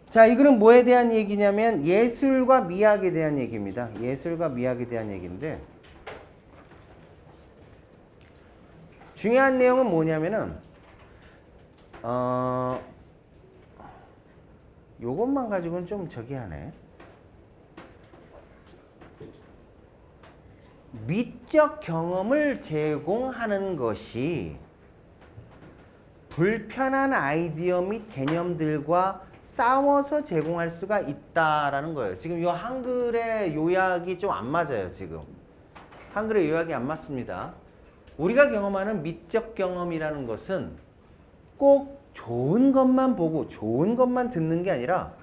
자, 이 글은 뭐에 대한 얘기냐면 예술과 미학에 대한 얘기입니다. 예술과 미학에 대한 얘기인데 중요한 내용은 뭐냐면은 요것만 가지고는 좀 저기 하네. 미적 경험을 제공하는 것이 불편한 아이디어 및 개념들과 싸워서 제공할 수가 있다라는 거예요. 지금 이 한글의 요약이 좀 안 맞아요. 지금 한글의 요약이 안 맞습니다. 우리가 경험하는 미적 경험이라는 것은 꼭 좋은 것만 보고 좋은 것만 듣는 게 아니라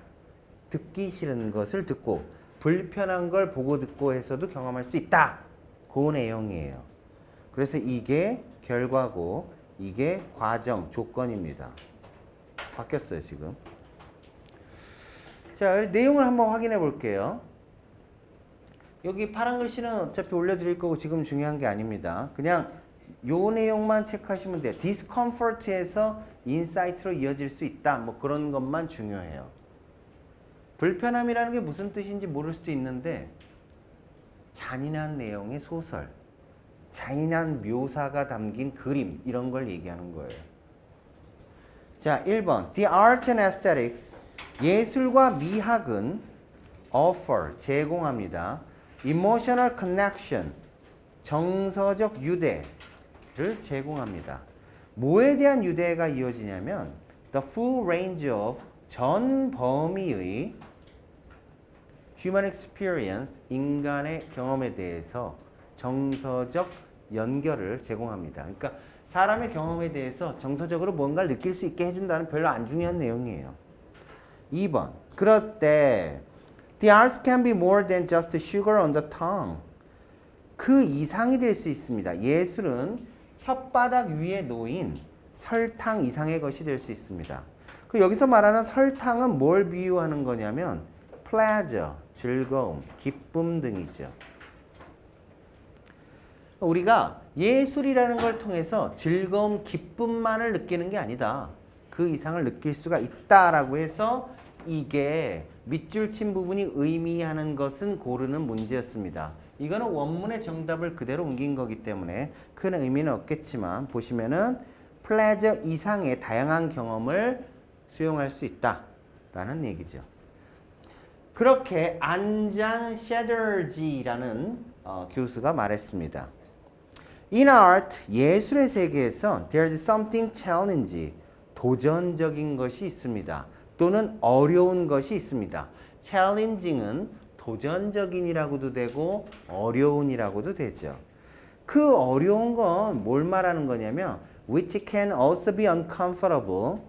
듣기 싫은 것을 듣고 불편한 걸 보고 듣고 해서도 경험할 수 있다. 그 내용이에요. 그래서 이게 결과고 이게 과정, 조건입니다. 바뀌었어요, 지금. 자, 내용을 한번 확인해 볼게요. 여기 파란 글씨는 어차피 올려드릴 거고 지금 중요한 게 아닙니다. 그냥 요 내용만 체크하시면 돼요. discomfort에서 insight로 이어질 수 있다. 뭐 그런 것만 중요해요. 불편함이라는 게 무슨 뜻인지 모를 수도 있는데 잔인한 내용의 소설, 잔인한 묘사가 담긴 그림 이런 걸 얘기하는 거예요. 자, 1번 The art and aesthetics 예술과 미학은 offer 제공합니다. emotional connection 정서적 유대를 제공합니다. 뭐에 대한 유대가 이어지냐면 the full range of 전 범위의 human experience 인간의 경험에 대해서 정서적 연결을 제공합니다. 그러니까 사람의 경험에 대해서 정서적으로 뭔가를 느낄 수 있게 해준다는 별로 안 중요한 내용이에요. 2번 그럴 때 The arts can be more than just sugar on the tongue. 그 이상이 될 수 있습니다. 예술은 혓바닥 위에 놓인 설탕 이상의 것이 될 수 있습니다. 그 여기서 말하는 설탕은 뭘 비유하는 거냐면 pleasure, 즐거움, 기쁨 등이죠. 우리가 예술이라는 걸 통해서 즐거움, 기쁨만을 느끼는 게 아니다. 그 이상을 느낄 수가 있다라고 해서 이게 밑줄 친 부분이 의미하는 것은 고르는 문제였습니다. 이거는 원문의 정답을 그대로 옮긴 거기 때문에 큰 의미는 없겠지만 보시면은 pleasure 이상의 다양한 경험을 수용할 수 있다라는 얘기죠. 그렇게 안잔 샤더지라는 교수가 말했습니다. In art, 예술의 세계에서 there's something challenging, 도전적인 것이 있습니다. 또는 어려운 것이 있습니다. challenging은 도전적인이라고도 되고 어려운이라고도 되죠. 그 어려운 건 뭘 말하는 거냐면 which can also be uncomfortable,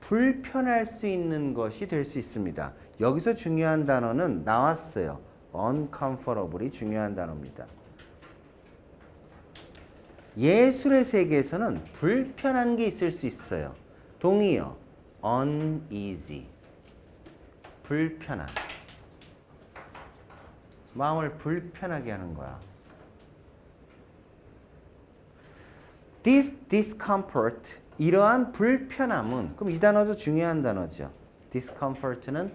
불편할 수 있는 것이 될 수 있습니다. 여기서 중요한 단어는 나왔어요. uncomfortable이 중요한 단어입니다. 예술의 세계에서는 불편한 게 있을 수 있어요. 동의어 uneasy 불편한 마음을 불편하게 하는 거야. This discomfort 이러한 불편함은 그럼 이 단어도 중요한 단어죠. discomfort는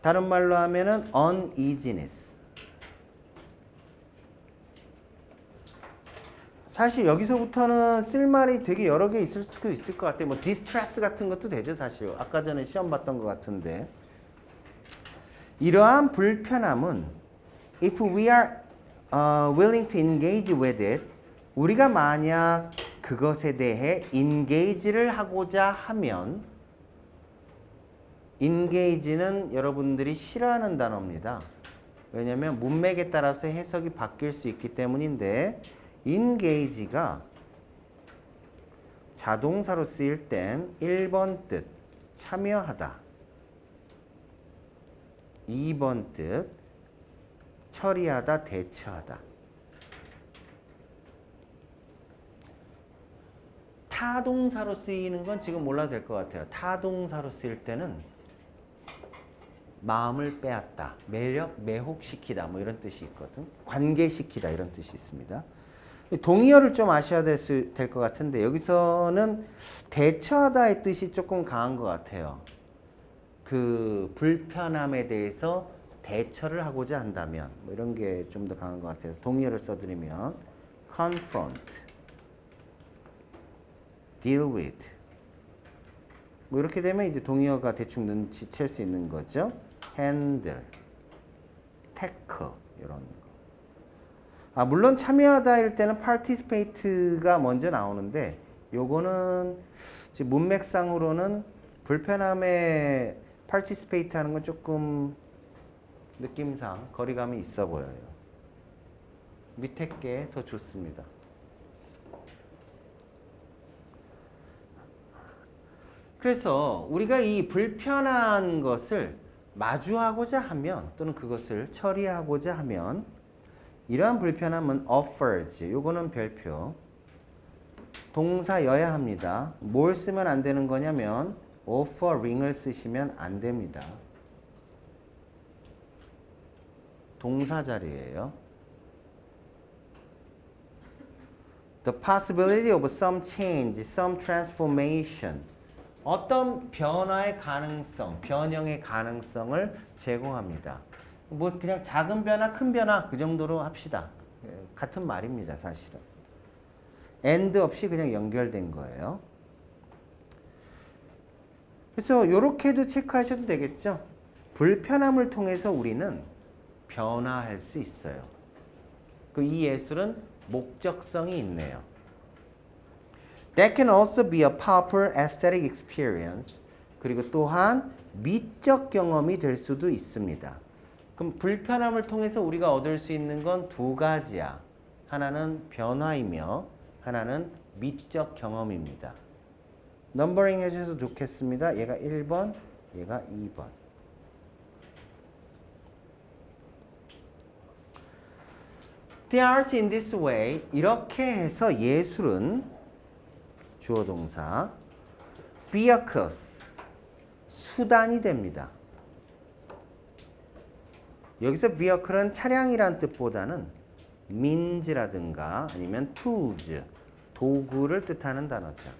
다른 말로 하면은 uneasiness. 사실 여기서부터는 쓸 말이 되게 여러 개 있을 수도 있을 것 같아요. 뭐 distress 같은 것도 되죠, 사실. 아까 전에 시험 봤던 것 같은데. 이러한 불편함은 if we are willing to engage with it, 우리가 만약 그것에 대해 engage를 하고자 하면 engage는 여러분들이 싫어하는 단어입니다. 왜냐하면 문맥에 따라서 해석이 바뀔 수 있기 때문인데 engage가 자동사로 쓰일 땐 1번 뜻 참여하다, 2번 뜻 처리하다, 대처하다. 타동사로 쓰이는 건 지금 몰라도 될 것 같아요. 타동사로 쓰일 때는 마음을 빼앗다, 매력, 매혹시키다 뭐 이런 뜻이 있거든. 관계시키다 이런 뜻이 있습니다. 동의어를 좀 아셔야 될 것 같은데 여기서는 대처하다의 뜻이 조금 강한 것 같아요. 그 불편함에 대해서 대처를 하고자 한다면 뭐 이런 게 좀 더 강한 것 같아서 동의어를 써드리면 confront, deal with 뭐 이렇게 되면 이제 동의어가 대충 눈치챌 수 있는 거죠. handle, tackle 이런 거. 물론 참여하다일 때는 participate가 먼저 나오는데 요거는 지금 문맥상으로는 불편함에 participate 하는 건 조금 느낌상 거리감이 있어 보여요. 밑에 게 더 좋습니다. 그래서 우리가 이 불편한 것을 마주하고자 하면 또는 그것을 처리하고자 하면 이러한 불편함은 offers, 요거는 별표 동사여야 합니다. 뭘 쓰면 안 되는 거냐면 offering을 쓰시면 안 됩니다. 동사 자리예요. The possibility of some change, some transformation. 어떤 변화의 가능성, 변형의 가능성을 제공합니다. 뭐 그냥 작은 변화, 큰 변화 그 정도로 합시다. 같은 말입니다, 사실은. and 없이 그냥 연결된 거예요. 그래서 이렇게도 체크하셔도 되겠죠. 불편함을 통해서 우리는 변화할 수 있어요. 이 예술은 목적성이 있네요. That can also be a powerful aesthetic experience. 그리고 또한 미적 경험이 될 수도 있습니다. 그럼 불편함을 통해서 우리가 얻을 수 있는 건 두 가지야. 하나는 변화이며 하나는 미적 경험입니다. 넘버링 해주셔서 좋겠습니다. 얘가 1번, 얘가 2번. The art in this way, 이렇게 해서 예술은 주어 동사 vehicles, 수단이 됩니다. 여기서 vehicle은 차량이란 뜻보다는 means라든가 아니면 tools, 도구를 뜻하는 단어죠.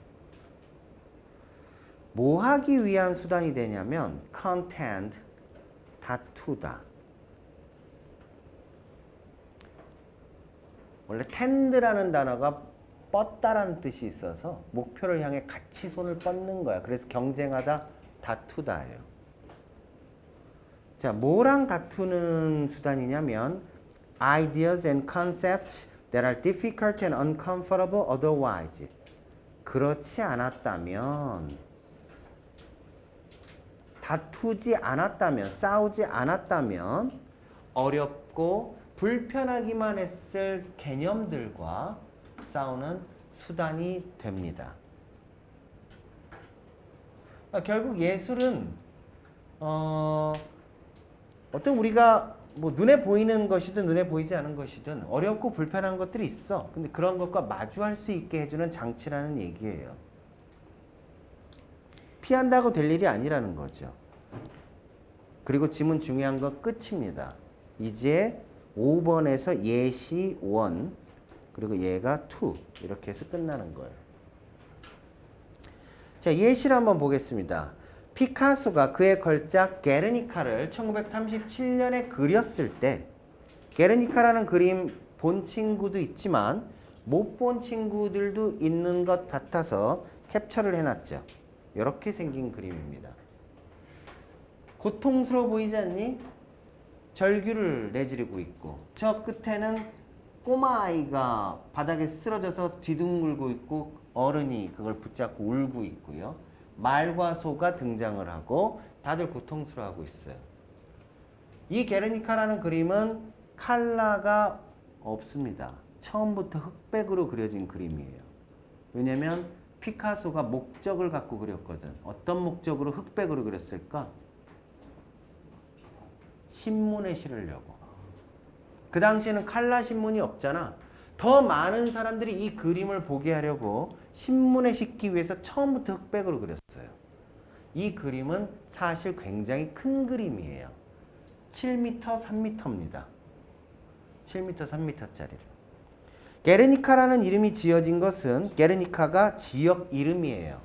뭐 하기 위한 수단이 되냐면 contend, 다투다. 원래 tend라는 단어가 뻗다라는 뜻이 있어서 목표를 향해 같이 손을 뻗는 거야. 그래서 경쟁하다, 다투다예요. 자, 뭐랑 다투는 수단이냐면 ideas and concepts that are difficult and uncomfortable otherwise. 그렇지 않았다면, 다투지 않았다면, 싸우지 않았다면 어렵고 불편하기만 했을 개념들과 싸우는 수단이 됩니다. 결국 예술은 어떤 우리가 뭐 눈에 보이는 것이든 눈에 보이지 않은 것이든 어렵고 불편한 것들이 있어. 근데 그런 것과 마주할 수 있게 해주는 장치라는 얘기예요. 피한다고 될 일이 아니라는 거죠. 그리고 지문 중요한 거 끝입니다. 이제 5번에서 예시 1 그리고 얘가 2 이렇게 해서 끝나는 거예요. 자, 예시를 한번 보겠습니다. 피카소가 그의 걸작 게르니카를 1937년에 그렸을 때 게르니카라는 그림 본 친구도 있지만 못 본 친구들도 있는 것 같아서 캡처를 해놨죠. 이렇게 생긴 그림입니다. 고통스러워 보이지 않니? 절규를 내지르고 있고 저 끝에는 꼬마아이가 바닥에 쓰러져서 뒤둥글고 있고 어른이 그걸 붙잡고 울고 있고요. 말과 소가 등장을 하고 다들 고통스러워하고 있어요. 이 게르니카라는 그림은 컬러가 없습니다. 처음부터 흑백으로 그려진 그림이에요. 왜냐면 피카소가 목적을 갖고 그렸거든. 어떤 목적으로 흑백으로 그렸을까? 신문에 실으려고. 그 당시에는 칼라 신문이 없잖아. 더 많은 사람들이 이 그림을 보게 하려고 신문에 싣기 위해서 처음부터 흑백으로 그렸어요. 이 그림은 사실 굉장히 큰 그림이에요. 7m, 3m입니다. 7m, 3m짜리를. 게르니카라는 이름이 지어진 것은 게르니카가 지역 이름이에요.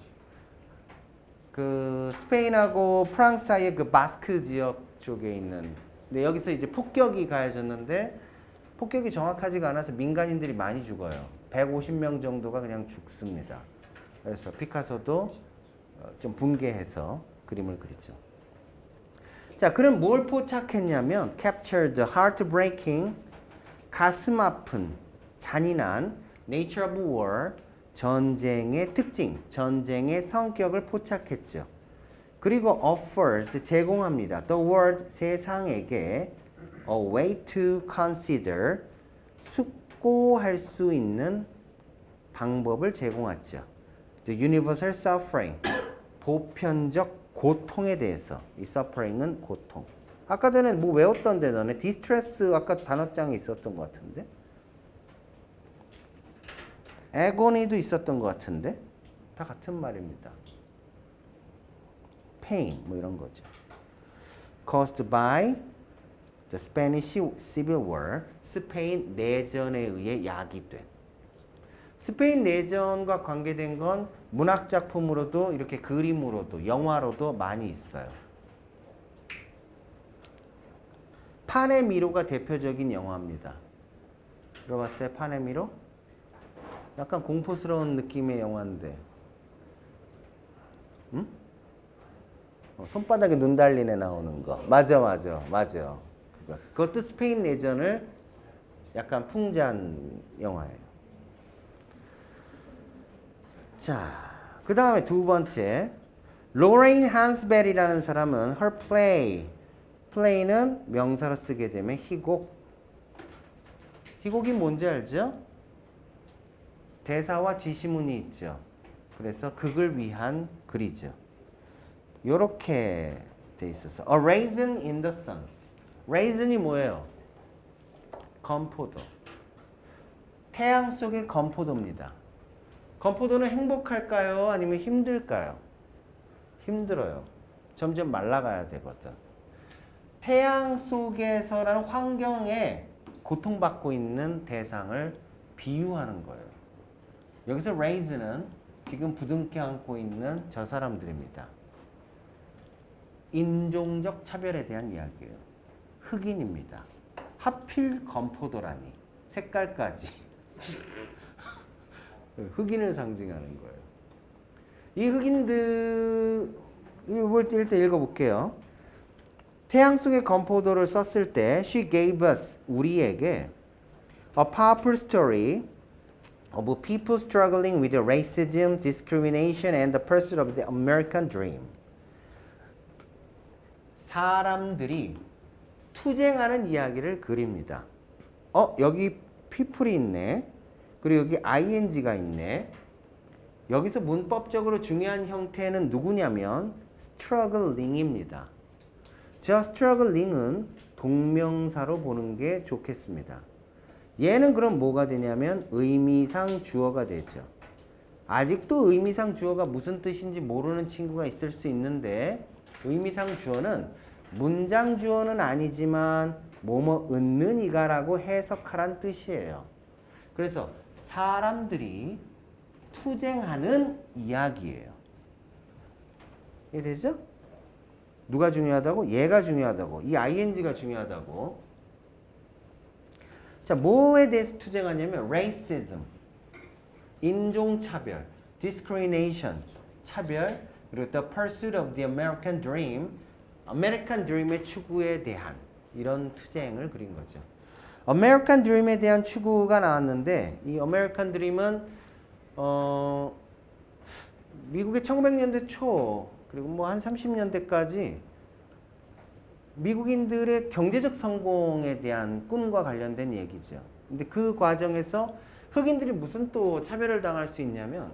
그 스페인하고 프랑스 사이의 그 바스크 지역 쪽에 있는. 근데 여기서 이제 폭격이 가해졌는데 폭격이 정확하지가 않아서 민간인들이 많이 죽어요. 150명 정도가 그냥 죽습니다. 그래서 피카소도 좀 분개해서 그림을 그리죠. 자, 그럼 뭘 포착했냐면 capture the heartbreaking, 가슴 아픈, 잔인한 nature of war, 전쟁의 특징, 전쟁의 성격을 포착했죠. 그리고 offered, 제공합니다. The world, 세상에게 a way to consider, 숙고할 수 있는 방법을 제공하죠. The universal suffering, 보편적 고통에 대해서. 이 suffering은 고통. 아까 전에 뭐 외웠던데 너네 distress 아까 단어장에 있었던 것 같은데. agony도 있었던 것 같은데. 다 같은 말입니다. pain 뭐 이런 거죠. caused by the Spanish Civil War, 스페인 내전에 의해 야기된. 스페인 내전과 관계된 건 문학 작품으로도 이렇게 그림으로도 영화로도 많이 있어요. 판의 미로가 대표적인 영화입니다. 들어봤어요? 판의 미로? 약간 공포스러운 느낌의 영화인데. 응? 손바닥에 눈 달린 애 나오는 거. 맞아. 그것도 스페인 내전을 약간 풍자한 영화예요. 자, 그 다음에 두 번째, 로레인 한스벨이라는 사람은 her play는 명사로 쓰게 되면 희곡. 희곡이 뭔지 알죠? 대사와 지시문이 있죠. 그래서 극을 위한 글이죠. 요렇게 돼 있어서 A raisin in the sun. raisin이 뭐예요? 건포도. 태양 속의 건포도입니다. 건포도는 행복할까요? 아니면 힘들까요? 힘들어요. 점점 말라가야 되거든. 태양 속에서라는 환경에 고통받고 있는 대상을 비유하는 거예요. 여기서 raisin은 지금 부둥켜 안고 있는 저 사람들입니다. 인종적 차별에 대한 이야기예요. 흑인입니다. 하필 건포도라니. 색깔까지. 흑인을 상징하는 거예요. 이 흑인들 일단 읽어볼게요. 태양 속의 건포도를 썼을 때 She gave us, 우리에게 A powerful story of people struggling with racism, discrimination and the pursuit of the American dream. 사람들이 투쟁하는 이야기를 그립니다. 여기 people이 있네. 그리고 여기 ing가 있네. 여기서 문법적으로 중요한 형태는 누구냐면 struggling입니다. 저 struggling은 동명사로 보는 게 좋겠습니다. 얘는 그럼 뭐가 되냐면 의미상 주어가 되죠. 아직도 의미상 주어가 무슨 뜻인지 모르는 친구가 있을 수 있는데 의미상 주어는 문장 주어는 아니지만 뭐뭐 얻는 이가라고 해석하란 뜻이에요. 그래서 사람들이 투쟁하는 이야기예요. 이해되죠? 누가 중요하다고? 얘가 중요하다고. 이 ing가 중요하다고. 자, 뭐에 대해서 투쟁하냐면 racism, 인종차별, discrimination, 차별, 그리고 the pursuit of the American dream, American dream의 추구에 대한 이런 투쟁을 그린 거죠. American dream에 대한 추구가 나왔는데 이 American dream은 미국의 1900년대 초 그리고 뭐 한 30년대까지 미국인들의 경제적 성공에 대한 꿈과 관련된 얘기죠. 근데 그 과정에서 흑인들이 무슨 또 차별을 당할 수 있냐면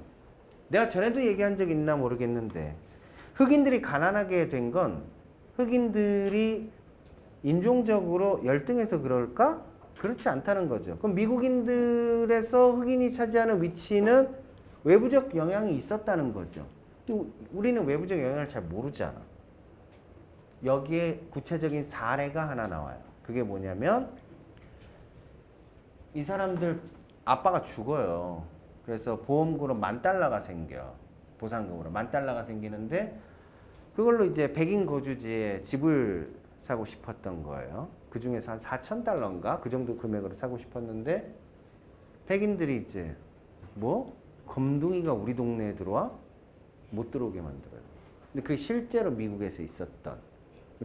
내가 전에도 얘기한 적 있나 모르겠는데 흑인들이 가난하게 된 건 흑인들이 인종적으로 열등해서 그럴까? 그렇지 않다는 거죠. 그럼 미국인들에서 흑인이 차지하는 위치는 외부적 영향이 있었다는 거죠. 우리는 외부적 영향을 잘 모르잖아. 여기에 구체적인 사례가 하나 나와요. 그게 뭐냐면 이 사람들 아빠가 죽어요. 그래서 보험금으로 $10,000가 생겨. 보상금으로 $10,000가 생기는데 그걸로 이제 백인 거주지에 집을 사고 싶었던 거예요. 그 중에서 한 $4,000인가 그 정도 금액으로 사고 싶었는데 백인들이 이제 뭐 검둥이가 우리 동네에 들어와? 못 들어오게 만들어요. 근데 그게 실제로 미국에서 있었던,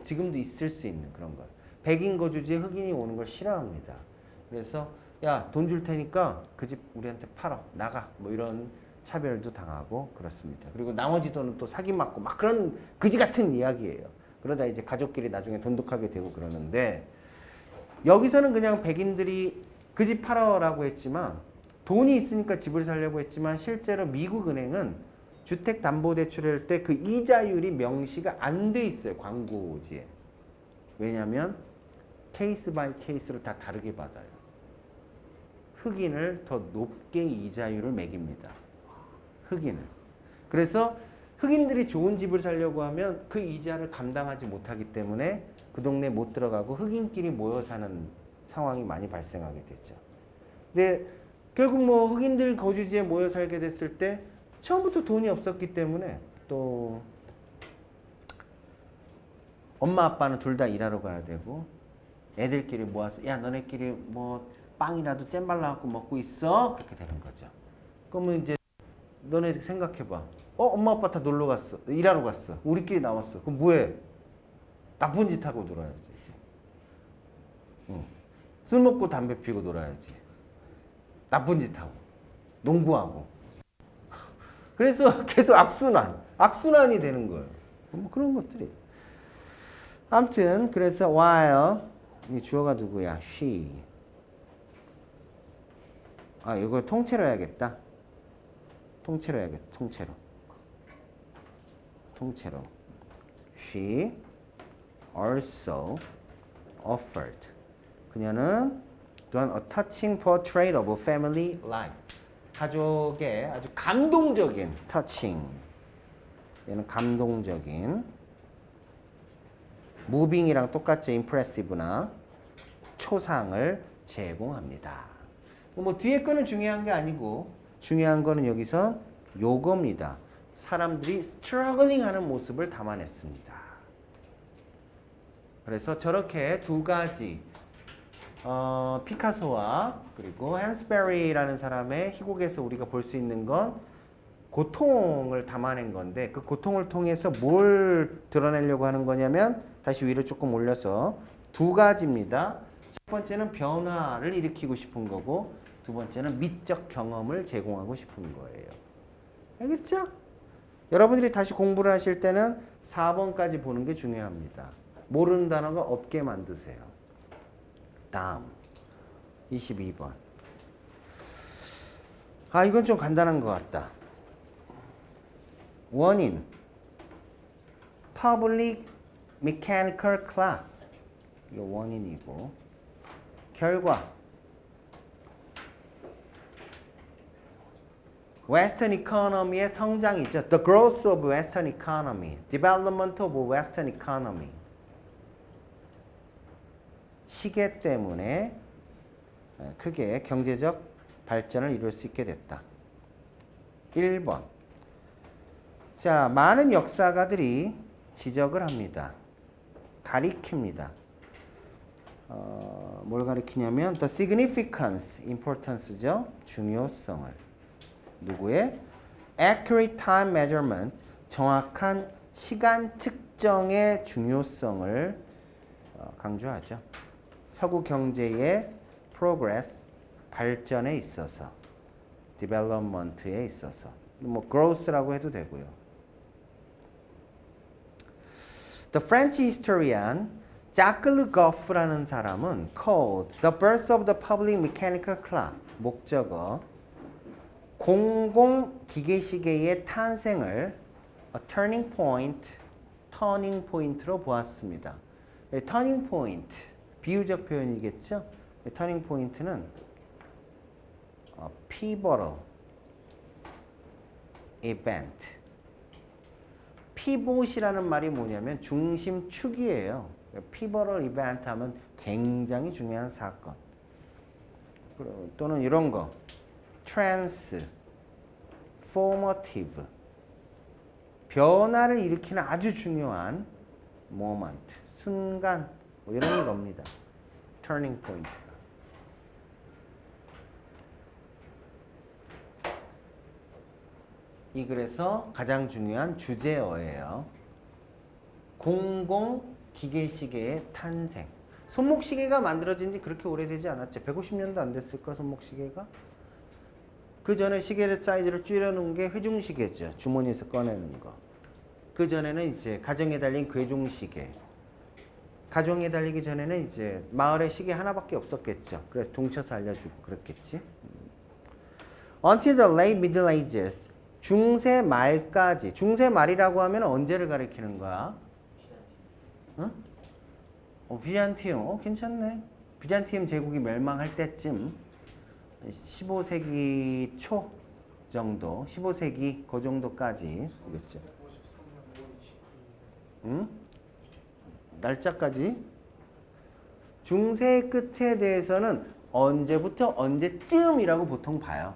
지금도 있을 수 있는 그런 거. 백인 거주지에 흑인이 오는 걸 싫어합니다. 그래서 야, 돈 줄 테니까 그 집 우리한테 팔어. 나가. 뭐 이런 차별도 당하고 그렇습니다. 그리고 나머지 돈은 또 사기 맞고 막 그런 그지 같은 이야기예요. 그러다 이제 가족끼리 나중에 돈독하게 되고 그러는데 여기서는 그냥 백인들이 그 집 팔아라고 했지만 돈이 있으니까 집을 살려고 했지만 실제로 미국 은행은 주택담보대출을 때 그 이자율이 명시가 안 돼 있어요. 광고지에. 왜냐하면 케이스 바이 케이스를 다 다르게 받아요. 흑인을 더 높게 이자율을 매깁니다. 흑인을. 그래서 흑인들이 좋은 집을 살려고 하면 그 이자를 감당하지 못하기 때문에 그 동네에 못 들어가고 흑인끼리 모여 사는 상황이 많이 발생하게 되죠. 근데 결국 뭐 흑인들 거주지에 모여 살게 됐을 때 처음부터 돈이 없었기 때문에 또 엄마 아빠는 둘 다 일하러 가야 되고 애들끼리 모아서 야 너네끼리 뭐 빵이라도 잼 발라갖고 먹고 있어 그렇게 되는 거죠. 그러면 이제 너네 생각해봐. 엄마 아빠 다 놀러 갔어. 일하러 갔어. 우리끼리 나왔어. 그럼 뭐해? 나쁜 짓 하고 놀아야지 이제. 술 먹고 담배 피고 놀아야지. 나쁜 짓 하고 농구하고. 그래서 계속 악순환이 되는 거예요. 뭐 그런 것들이. 아무튼 그래서 while 이 주어가 누구야? she. 아 이걸 통째로 해야겠다. 통째로 해야겠다. 통째로. She also offered. 그녀는 또한 a touching portrait of a family life. 가족의 아주 감동적인 touching. 얘는 감동적인. moving이랑 똑같죠. impressive나 초상을 제공합니다. 뭐 뒤에 거는 중요한 게 아니고 중요한 거는 여기서 요겁니다. 사람들이 struggling 하는 모습을 담아냈습니다. 그래서 저렇게 두 가지 피카소와 그리고 헨스베리라는 사람의 희곡에서 우리가 볼 수 있는 건 고통을 담아낸 건데 그 고통을 통해서 뭘 드러내려고 하는 거냐면 다시 위로 조금 올려서 두 가지입니다. 첫 번째는 변화를 일으키고 싶은 거고 두 번째는 미적 경험을 제공하고 싶은 거예요. 알겠죠? 여러분들이 다시 공부를 하실 때는 4번까지 보는 게 중요합니다. 모르는 단어가 없게 만드세요. 다음 22번. 아 이건 좀 간단한 것 같다. 원인 Public Mechanical Clock 이거 원인이고 결과 Western economy의 성장이죠. The growth of Western economy, development of Western economy. 시계 때문에 크게 경제적 발전을 이룰 수 있게 됐다. 1번. 자, 많은 역사가들이 지적을 합니다. 가리킵니다. 뭘 가리키냐면 the significance, importance죠. 중요성을. 누구의? accurate time measurement, 정확한 시간 측정의 중요성을 강조하죠. 서구 경제의 progress, 발전에 있어서, development에 있어서, 뭐 growth라고 해도 되고요. The French historian Jacques Le Goff라는 사람은 called the birth of the public mechanical clock, 목적어, 공공 기계시계의 탄생을 a turning point로 보았습니다. turning point, 비유적 표현이겠죠? turning point는 pivotal event. pivot이라는 말이 뭐냐면 중심축이에요. pivotal event 하면 굉장히 중요한 사건. 또는 이런 거. transformative. 변화를 일으키는 아주 중요한 moment, 순간 뭐 이런 겁니다. turning point. 이 글에서 가장 중요한 주제어예요. 공공기계시계의 탄생. 손목시계가 만들어진 지 그렇게 오래되지 않았죠. 150년도 안 됐을까, 손목시계가? 그 전에 시계의 사이즈를 줄여놓은 게 회중시계죠. 주머니에서 꺼내는 거. 그 전에는 이제 가정에 달린 괴종시계. 가정에 달리기 전에는 이제 마을에 시계 하나밖에 없었겠죠. 그래서 동쳐서 알려주고 그랬겠지. Until the late Middle Ages. 중세 말까지. 중세 말이라고 하면 언제를 가리키는 거야? 비잔티움. 괜찮네. 비잔티움 제국이 멸망할 때쯤 15세기 초 정도, 15세기 그 정도까지겠죠. 날짜까지. 중세의 끝에 대해서는 언제부터 언제쯤이라고 보통 봐요.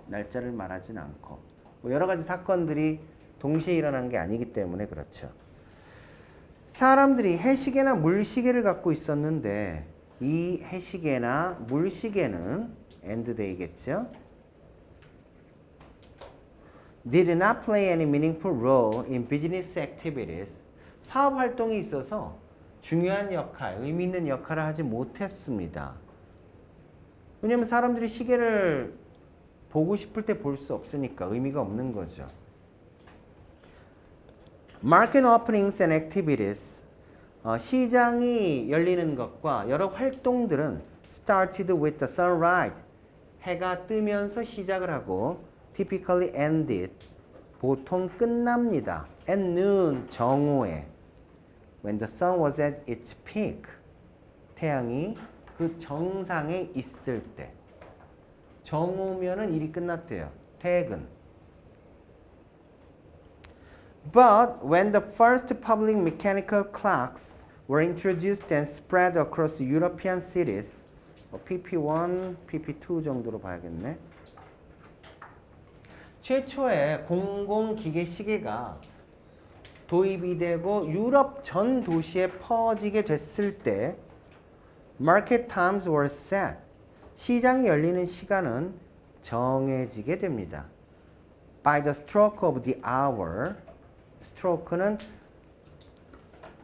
날짜를 말하진 않고. 뭐 여러 가지 사건들이 동시에 일어난 게 아니기 때문에 그렇죠. 사람들이 해시계나 물시계를 갖고 있었는데 이 해시계나 물시계는 엔드데이겠죠. Did not play any meaningful role in business activities. 사업 활동에 있어서 중요한 역할, 의미 있는 역할을 하지 못했습니다. 왜냐하면 사람들이 시계를 보고 싶을 때 볼 수 없으니까 의미가 없는 거죠. Market openings and activities. 시장이 열리는 것과 여러 활동들은 started with the sunrise. 해가 뜨면서 시작을 하고 typically ended. 보통 끝납니다. At noon, 정오에. When the sun was at its peak. 태양이 그 정상에 있을 때. 정오면은 일이 끝났대요. 퇴근. But when the first public mechanical clocks were introduced and spread across European cities, PP1, PP2 정도로 봐야겠네. 최초의 공공기계 시계가 도입이 되고 유럽 전 도시에 퍼지게 됐을 때 market times were set. 시장이 열리는 시간은 정해지게 됩니다. By the stroke of the hour. 스트로크는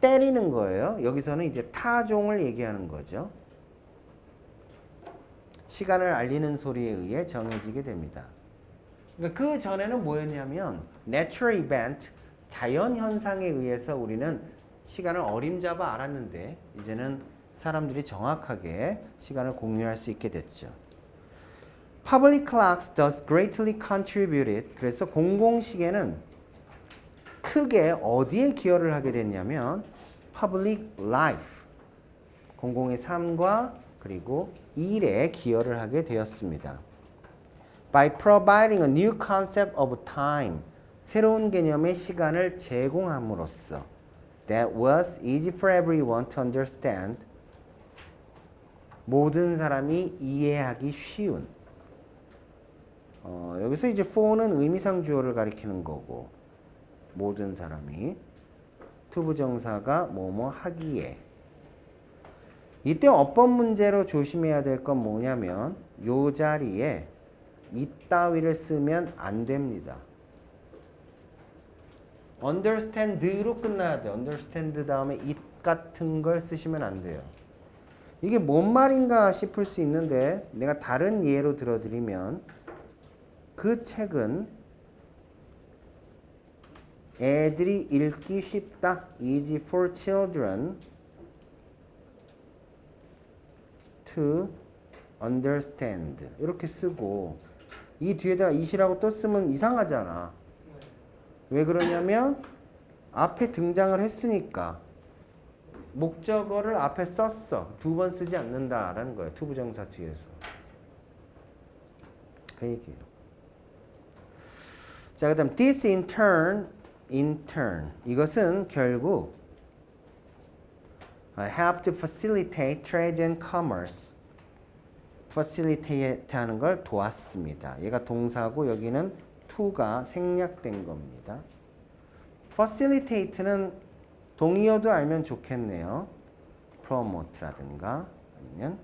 때리는 거예요. 여기서는 이제 타종을 얘기하는 거죠. 시간을 알리는 소리에 의해 정해지게 됩니다. 그러니까 그 전에는 뭐였냐면 natural event, 자연 현상에 의해서 우리는 시간을 어림잡아 알았는데 이제는 사람들이 정확하게 시간을 공유할 수 있게 됐죠. Public clocks thus greatly contributed. 그래서 공공시계는 크게 어디에 기여를 하게 됐냐면 public life, 공공의 삶과 그리고 일에 기여를 하게 되었습니다. By providing a new concept of time, 새로운 개념의 시간을 제공함으로써 that was easy for everyone to understand, 모든 사람이 이해하기 쉬운. 여기서 이제 for는 의미상 주어를 가리키는 거고 모든 사람이 투부정사가 뭐뭐 하기에. 이때 어법 문제로 조심해야 될 건 뭐냐면 요 자리에 이따위를 쓰면 안 됩니다. understand로 끝나야 돼. understand 다음에 it 같은 걸 쓰시면 안 돼요. 이게 뭔 말인가 싶을 수 있는데 내가 다른 예로 들어드리면 그 책은 애들이 읽기 쉽다. easy for children to understand. 이렇게 쓰고 이 뒤에다가 it이라고 또 쓰면 이상하잖아. 왜 그러냐면 앞에 등장을 했으니까 목적어를 앞에 썼어. 두 번 쓰지 않는다라는 거예요. 투부정사 뒤에서. 그 얘기예요. 자, 그 다음 this in turn. 이것은 결국 help to facilitate trade and commerce. facilitate 하는 걸 도왔습니다. 얘가 동사고 여기는 to가 생략된 겁니다. facilitate는 동의어도 알면 좋겠네요. promote라든가 아니면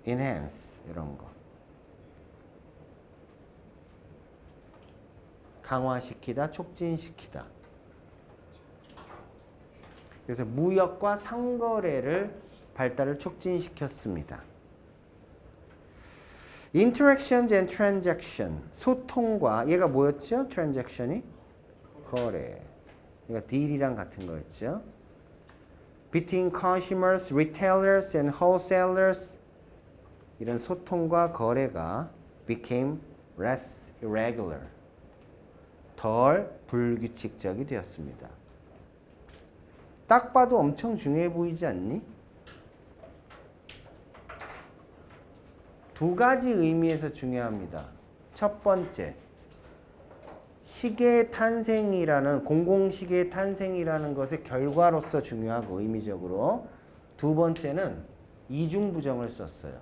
enhance 이런 거. 강화시키다, 촉진시키다. 그래서 무역과 상거래를 발달을 촉진시켰습니다. Interactions and transaction. 소통과 얘가 뭐였죠? transaction이? 거래. 얘가 deal이랑 같은 거였죠. Between consumers, retailers and wholesalers. 이런 소통과 거래가 became less irregular. 덜 불규칙적이 되었습니다. 딱 봐도 엄청 중요해 보이지 않니? 두 가지 의미에서 중요합니다. 첫 번째, 시계의 탄생이라는 공공시계의 탄생이라는 것의 결과로서 중요하고 의미적으로. 두 번째는 이중부정을 썼어요.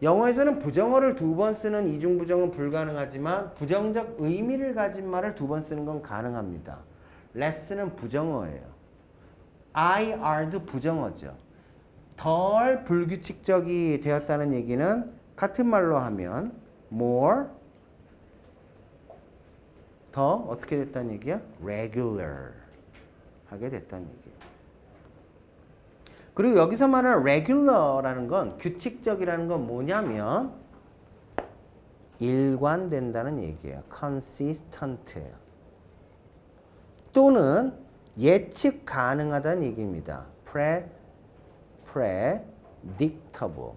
영어에서는 부정어를 두 번 쓰는 이중부정은 불가능하지만 부정적 의미를 가진 말을 두 번 쓰는 건 가능합니다. less는 부정어예요. I, are도 부정어죠. 덜 불규칙적이 되었다는 얘기는 같은 말로 하면 more 더 어떻게 됐다는 얘기야? regular 하게 됐다는 얘기예요. 그리고 여기서 말하는 regular라는 건 규칙적이라는 건 뭐냐면 일관된다는 얘기예요. consistent예요. 또는 예측 가능하다는 얘기입니다. predictable.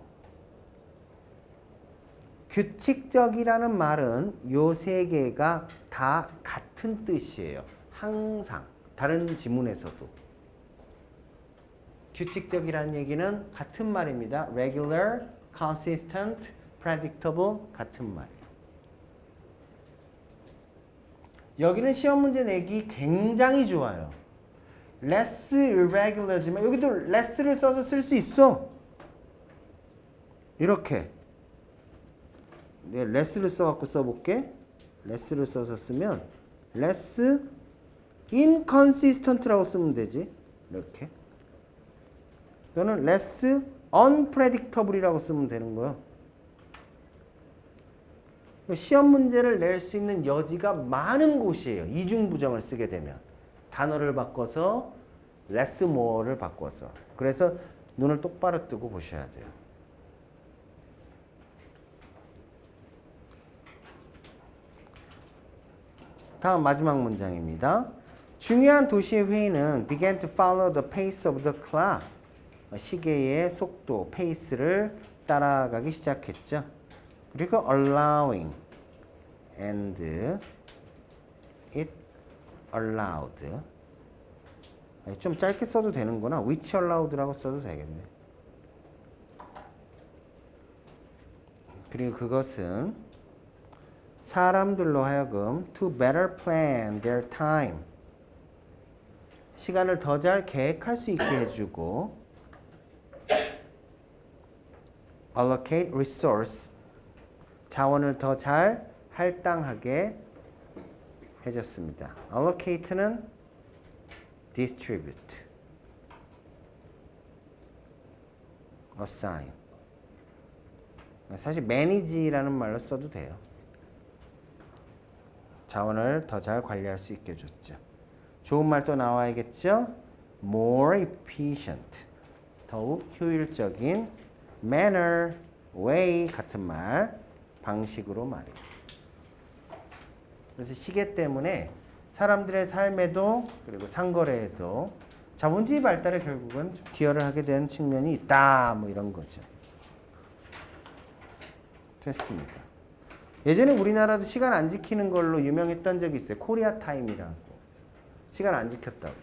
규칙적이라는 말은 요 세 개가 다 같은 뜻이에요. 항상. 다른 지문에서도. 규칙적이라는 얘기는 같은 말입니다. regular, consistent, predictable 같은 말이에요. 여기는 시험 문제 내기 굉장히 좋아요. less irregular지만 여기도 less를 써서 쓸 수 있어. 이렇게. 내가 less를 써갖고 써볼게. less를 써서 쓰면 less inconsistent라고 쓰면 되지. 이렇게. 또는 less unpredictable이라고 쓰면 되는 거예요. 시험 문제를 낼 수 있는 여지가 많은 곳이에요. 이중부정을 쓰게 되면. 단어를 바꿔서 less more를 바꿔서. 그래서 눈을 똑바로 뜨고 보셔야 돼요. 다음 마지막 문장입니다. 중요한 도시의 회의는 began to follow the pace of the clock. 시계의 속도, 페이스를 따라가기 시작했죠. 그리고 allowing and it allowed. 좀 짧게 써도 되는구나. which allowed라고 써도 되겠네. 그리고 그것은 사람들로 하여금 to better plan their time. 시간을 더 잘 계획할 수 있게 해주고 allocate resource. 자원을 더 잘 할당하게 해줬습니다. allocate는 distribute, assign. 사실 manage라는 말로 써도 돼요. 자원을 더 잘 관리할 수 있게 해줬죠. 좋은 말 또 나와야겠죠? more efficient. 더욱 효율적인 manner, way 같은 말, 방식으로 말해요. 그래서 시계 때문에 사람들의 삶에도 그리고 상거래에도 자본주의 발달에 결국은 좀 기여를 하게 된 측면이 있다. 뭐 이런 거죠. 됐습니다. 예전에 우리나라도 시간 안 지키는 걸로 유명했던 적이 있어요. 코리아 타임이라고. 시간 안 지켰다고.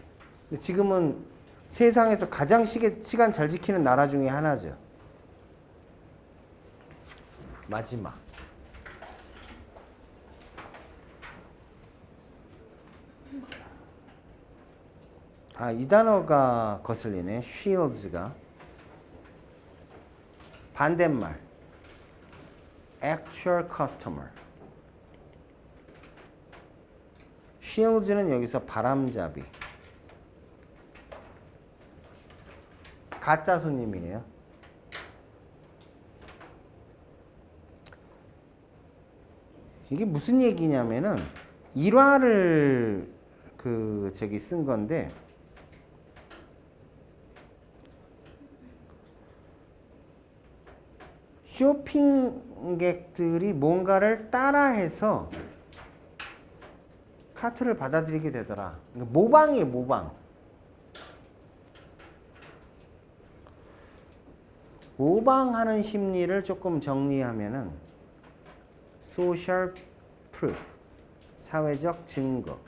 근데 지금은 세상에서 가장 시간 잘 지키는 나라 중에 하나죠. 마지막. 이 단어가 거슬리네. shields가. 반대말 actual customer. shields는 여기서 바람잡이. 가짜 손님이에요. 이게 무슨 얘기냐면은 일화를 쓴 건데 쇼핑객들이 뭔가를 따라해서 카트를 받아들이게 되더라. 모방이에요, 모방. 모방하는 심리를 조금 정리하면은 social proof, 사회적 증거.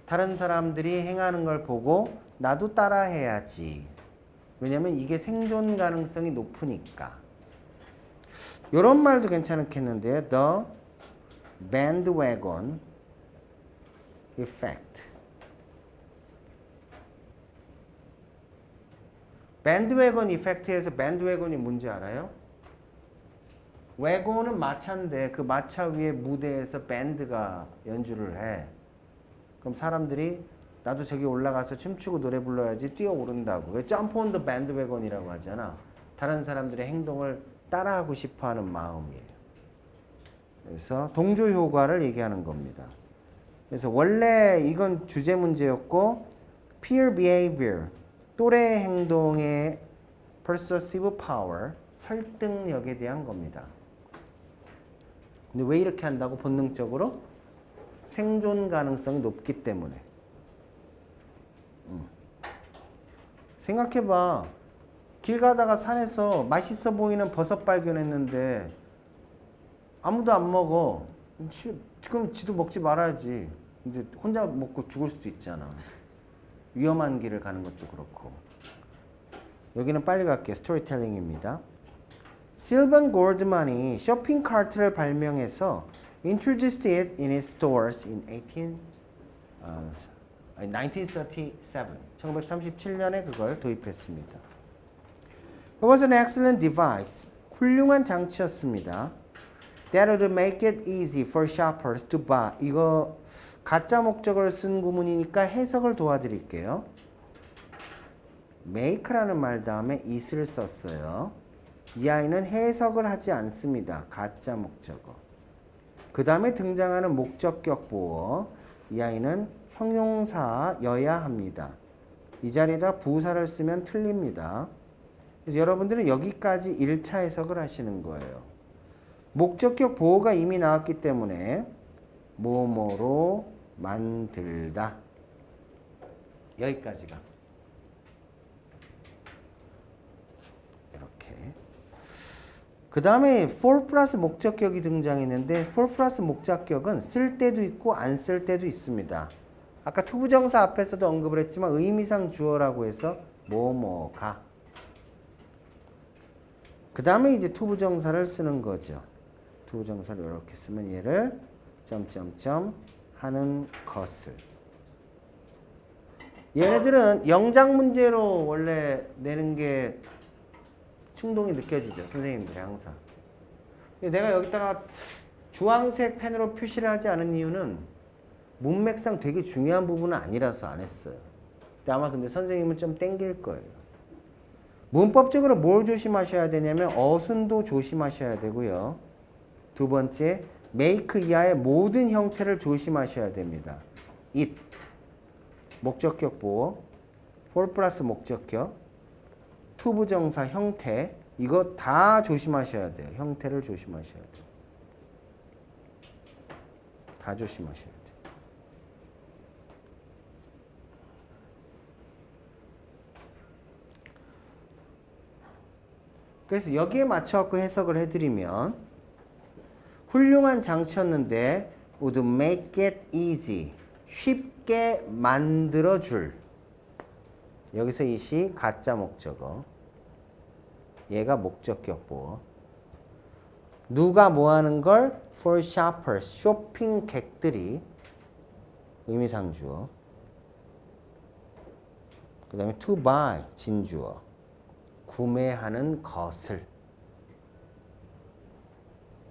다른 사람들이 행하는 걸 보고 나도 따라해야지. 왜냐면 이게 생존 가능성이 높으니까. 이런 말도 괜찮겠는데요. The bandwagon effect. bandwagon effect에서 bandwagon이 뭔지 알아요? wagon은 마차인데 그 마차 위에 무대에서 밴드가 연주를 해. 그럼 사람들이 나도 저기 올라가서 춤추고 노래 불러야지 뛰어오른다고. 점프 온 더 밴드웨건이라고 하잖아. 다른 사람들의 행동을 따라하고 싶어하는 마음이에요. 그래서 동조 효과를 얘기하는 겁니다. 그래서 원래 이건 주제 문제였고 peer behavior, 또래 행동의 persuasive power, 설득력에 대한 겁니다. 근데 왜 이렇게 한다고? 본능적으로 생존 가능성이 높기 때문에. 생각해봐. 길 가다가 산에서 맛있어 보이는 버섯 발견했는데 아무도 안 먹어. 그럼 지도 먹지 말아야지. 근데 혼자 먹고 죽을 수도 있잖아. 위험한 길을 가는 것도 그렇고. 여기는 빨리 갈게요. 스토리텔링입니다. 실반 골드만이 쇼핑 카트를 발명해서 introduced it in his stores in 1937년에 그걸 도입했습니다. It was an excellent device. 훌륭한 장치였습니다. That would make it easy for shoppers to buy. 이거 가짜 목적어를 쓴 구문이니까 해석을 도와드릴게요. make라는 말 다음에 it을 썼어요. 이 아이는 해석을 하지 않습니다. 가짜 목적어. 그 다음에 등장하는 목적격 보어. 이 아이는 형용사여야 합니다. 이 자리에다 부사를 쓰면 틀립니다. 그래서 여러분들은 여기까지 1차 해석을 하시는 거예요. 목적격 보어가 이미 나왔기 때문에 뭐뭐로 만들다. 여기까지가. 이렇게. 그 다음에 for 플러스 목적격이 등장했는데 for 플러스 목적격은 쓸 때도 있고 안 쓸 때도 있습니다. 아까 투부정사 앞에서도 언급을 했지만 의미상 주어라고 해서 뭐뭐가. 그 다음에 이제 투부정사를 쓰는 거죠. 투부정사를 이렇게 쓰면 얘를 점점점 하는 것을. 얘네들은 영작 문제로 원래 내는 게 충동이 느껴지죠. 선생님들이 항상. 내가 여기다가 주황색 펜으로 표시를 하지 않은 이유는 문맥상 되게 중요한 부분은 아니라서 안 했어요. 근데 아마 근데 선생님은 좀 땡길 거예요. 문법적으로 뭘 조심하셔야 되냐면 어순도 조심하셔야 되고요. 두 번째, make 이하의 모든 형태를 조심하셔야 됩니다. it, 목적격 보어, for 플러스 목적격, 투부정사 형태, 이거 다 조심하셔야 돼요. 형태를 조심하셔야 돼요. 다 조심하셔야 돼요. 그래서 여기에 맞춰서 해석을 해드리면 훌륭한 장치였는데 would make it easy, 쉽게 만들어줄. 여기서 이 시 가짜 목적어. 얘가 목적격 보어. 누가 뭐 하는 걸? for shoppers, 쇼핑객들이. 의미상 주어. 그 다음에 to buy, 진주어. 구매하는 것을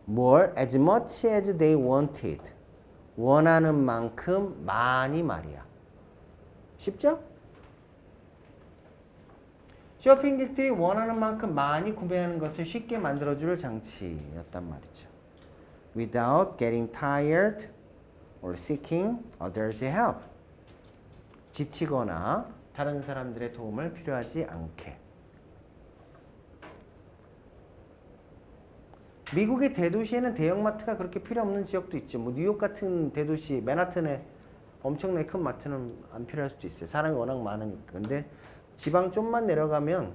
뭘 as much as they wanted 원하는 만큼 많이 말이야. 쉽죠? 쇼핑객들이 원하는 만큼 많이 구매하는 것을 쉽게 만들어줄 장치였단 말이죠. Without getting tired or seeking others' help. 지치거나 다른 사람들의 도움을 필요하지 않게. 미국의 대도시에는 대형마트가 그렇게 필요 없는 지역도 있죠. 뭐 뉴욕 같은 대도시, 맨하튼에 엄청나게 큰 마트는 안 필요할 수도 있어요. 사람이 워낙 많으니까. 근데 지방 좀만 내려가면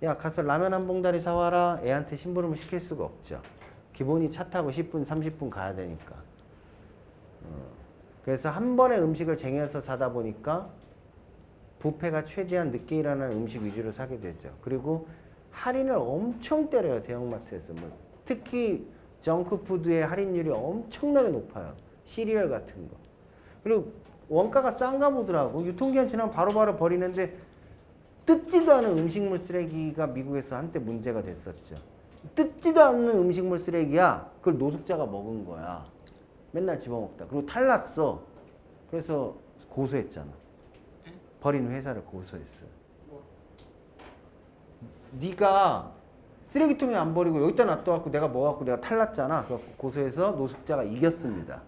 야 가서 라면 한 봉다리 사와라 애한테 심부름을 시킬 수가 없죠. 기본이 차 타고 10분 30분 가야 되니까. 그래서 한 번에 음식을 쟁여서 사다 보니까 뷔페가 최대한 늦게 일어나는 음식 위주로 사게 되죠. 그리고 할인을 엄청 때려요. 대형마트에서. 뭐 특히 정크푸드의 할인율이 엄청나게 높아요. 시리얼 같은 거. 그리고 원가가 싼가 보더라고. 유통기한 지나면 바로바로 버리는데 뜯지도 않은 음식물 쓰레기가 미국에서 한때 문제가 됐었죠. 뜯지도 않는 음식물 쓰레기야. 그걸 노숙자가 먹은 거야. 맨날 집어먹다. 그리고 탈났어. 그래서 고소했잖아. 버린 회사를 고소했어요. 네가 쓰레기통에 안 버리고 여기다 놔둬갖고 내가 먹어갖고 내가 탈났잖아. 그래서 고소해서 노숙자가 이겼습니다.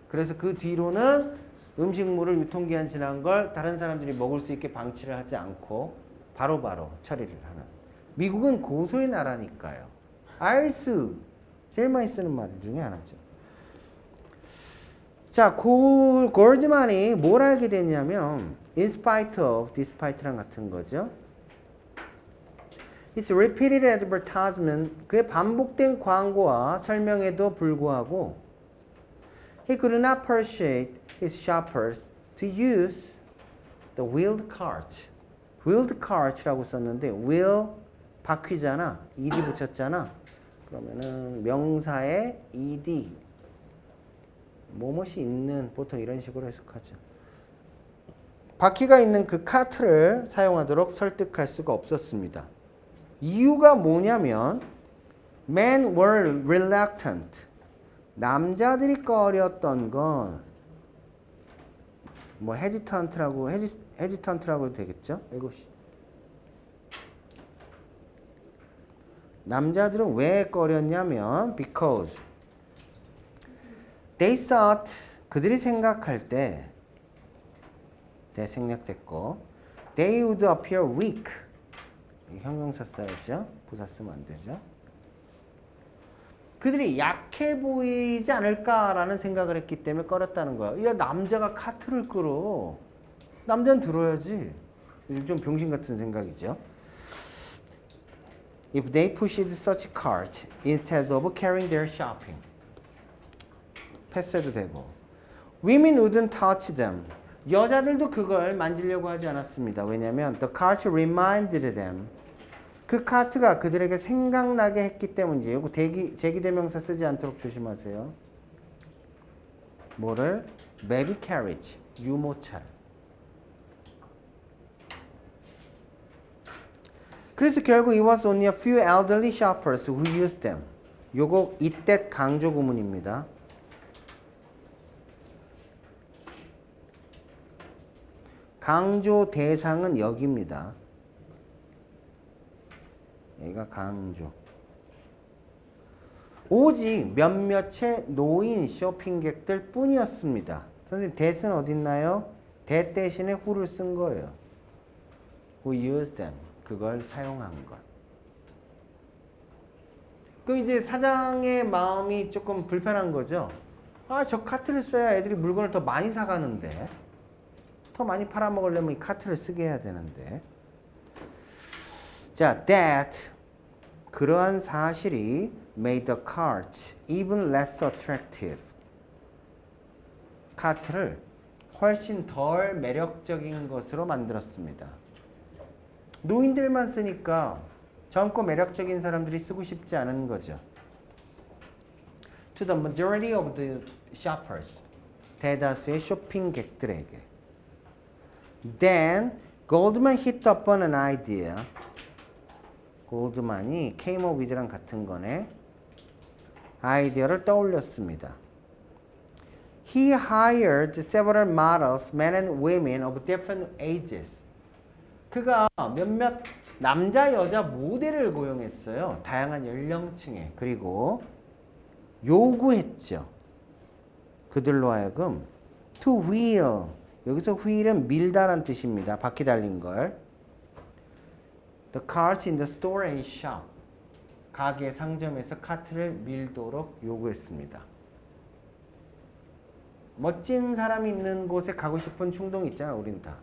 그래서 그 뒤로는 음식물을 유통기한 지난 걸 다른 사람들이 먹을 수 있게 방치를 하지 않고 바로바로 처리를 하는. 미국은 고소의 나라니까요. 알수 제일 많이 쓰는 말 중에 하나죠. 자, 골드만이 뭘 알게 됐냐면 in spite of, despite랑 같은 거죠. It's repeated advertisement, 그의 반복된 광고와 설명에도 불구하고 he could not persuade his shoppers to use the wheeled cart. wheeled cart라고 썼는데 wheel 바퀴잖아. ed 붙였잖아. 그러면은 명사에 ed 뭐뭇이 있는 보통 이런 식으로 해석하죠. 바퀴가 있는 그 카트를 사용하도록 설득할 수가 없었습니다. 이유가 뭐냐면 men were reluctant. 남자들이 꺼렸던 건 뭐 hesitant라고 해도 되겠죠? 이것이 남자들은 왜 꺼렸냐면 because they thought 그들이 생각할 때 생략됐고 they would appear weak 형용사 써야죠. 부사 쓰면 안 되죠. 그들이 약해 보이지 않을까라는 생각을 했기 때문에 꺼렸다는 거야. 야 남자가 카트를 끌어. 남자는 들어야지. 좀 병신 같은 생각이죠. If they pushed such cart instead of carrying their shopping. 패스해도 되고. Women wouldn't touch them. 여자들도 그걸 만지려고 하지 않았습니다. 왜냐하면 the cart reminded them. 그 카트가 그들에게 생각나게 했기 때문이지. 이거 제기대명사 쓰지 않도록 조심하세요. 뭐를? baby carriage, 유모차를. 그래서 결국 it was only a few elderly shoppers who used them. 요거 이때 강조 구문입니다. 강조 대상은 여기입니다. 여기가 강조. 오직 몇몇의 노인 쇼핑객들 뿐이었습니다. 선생님, that은 어디 있나요? that 대신에 who를 쓴 거예요. who used them. 그걸 사용한 것. 그럼 이제 사장의 마음이 조금 불편한 거죠. 아, 저 카트를 써야 애들이 물건을 더 많이 사가는데. 더 많이 팔아먹으려면 이 카트를 쓰게 해야 되는데. 자, that 그러한 사실이 made the cart even less attractive. 카트를 훨씬 덜 매력적인 것으로 만들었습니다. 노인들만 쓰니까 젊고 매력적인 사람들이 쓰고 싶지 않은 거죠. To the majority of the shoppers. 대다수의 쇼핑객들에게. Then Goldman hit upon an idea. 골드만이 came up with랑 같은 거네. 아이디어를 떠올렸습니다. He hired several models, men and women of different ages. 그가 몇몇 남자 여자 모델을 고용했어요. 다양한 연령층에. 그리고 요구했죠. 그들로 하여금 to wheel. 여기서 wheel은 밀다란 뜻입니다. 바퀴 달린 걸. The carts in the store and shop. 가게 상점에서 카트를 밀도록 요구했습니다. 멋진 사람이 있는 곳에 가고 싶은 충동이 있잖아, 우린 다.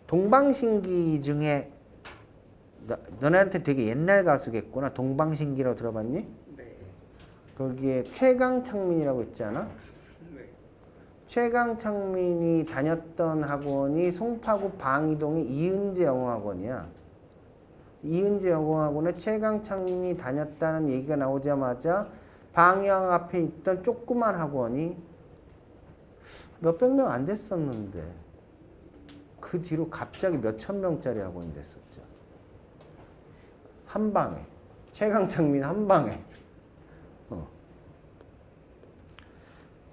동방신기 중에 너네한테 되게 옛날 가수겠구나. 동방신기라고 들어봤니? 네. 거기에 최강창민이라고 있지 않아? 네. 최강창민이 다녔던 학원이 송파구 방이동의 이은재 영어학원이야. 이은재 영어학원에 최강창민이 다녔다는 얘기가 나오자마자 방영 앞에 있던 조그만 학원이 몇백 명 안 됐었는데 그 뒤로 갑자기 몇천 명짜리 학원이 됐었죠. 한 방에. 최강창민 한 방에.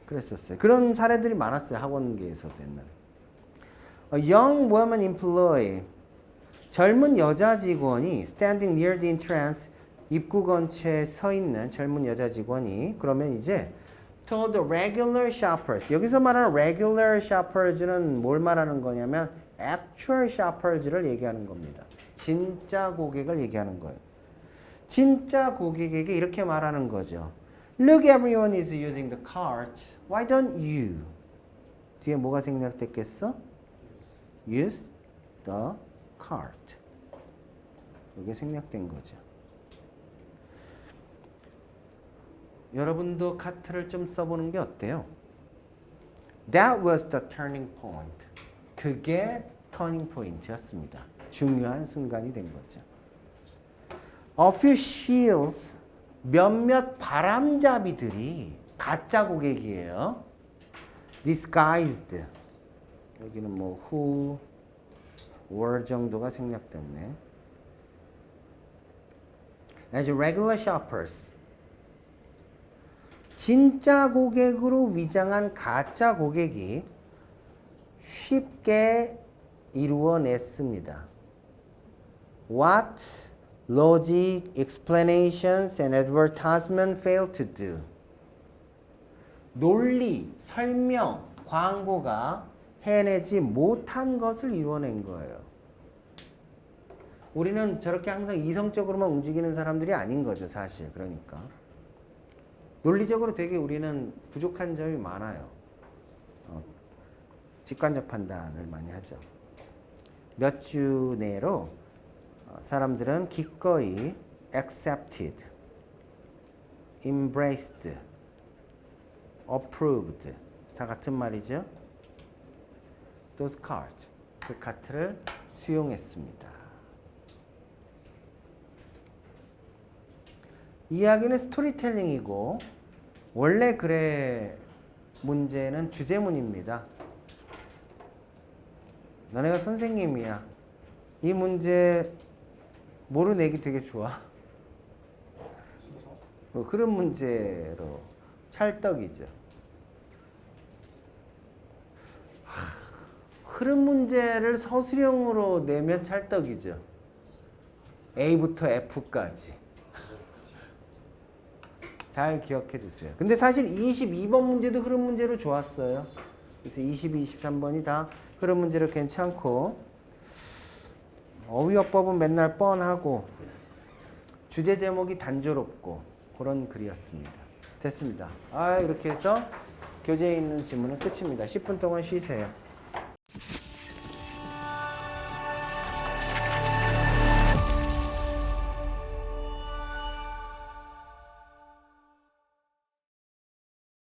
그랬었어요. 그런 사례들이 많았어요. 학원계에서도 옛날에. A young woman employee. 젊은 여자 직원이 standing near the entrance. 입구 근처에 서 있는 젊은 여자 직원이 그러면 이제 told the regular shoppers. 여기서 말하는 regular shoppers는 뭘 말하는 거냐면 actual shoppers를 얘기하는 겁니다. 진짜 고객을 얘기하는 거예요. 진짜 고객에게 이렇게 말하는 거죠. Look, everyone is using the cart. Why don't you? 뒤에 뭐가 생략됐겠어? Use the cart. 이게 생략된 거죠. 여러분도 카트를 좀 써보는 게 어때요? That was the turning point. 그게 터닝 포인트였습니다. 중요한 순간이 된 거죠. A few shields, 몇몇 바람잡이들이 가짜 고객이에요. Disguised. 여기는 뭐 who, were 정도가 생략됐네. As regular shoppers. 진짜 고객으로 위장한 가짜 고객이 쉽게 이루어냈습니다. What logic, explanations, and advertisement failed to do. 논리, 설명, 광고가 해내지 못한 것을 이루어낸 거예요. 우리는 저렇게 항상 이성적으로만 움직이는 사람들이 아닌 거죠, 사실. 그러니까. 논리적으로 되게 우리는 부족한 점이 많아요. 직관적 판단을 많이 하죠. 몇 주 내로 사람들은 기꺼이 accepted, embraced, approved 다 같은 말이죠. those cards, 그 카트를 수용했습니다. 이야기는 스토리텔링이고 원래 글의 문제는 주제문입니다. 너네가 선생님이야. 이 문제 뭐로 내기 되게 좋아? 흐름 문제로 찰떡이죠. 흐름 문제를 서술형으로 내면 찰떡이죠. A부터 F까지. 잘 기억해 두세요. 근데 사실 22번 문제도 흐름 문제로 좋았어요. 그래서 22, 23번이 다 흐름 문제로 괜찮고 어휘어법은 맨날 뻔하고 주제 제목이 단조롭고 그런 글이었습니다. 됐습니다. 이렇게 해서 교재에 있는 질문은 끝입니다. 10분 동안 쉬세요.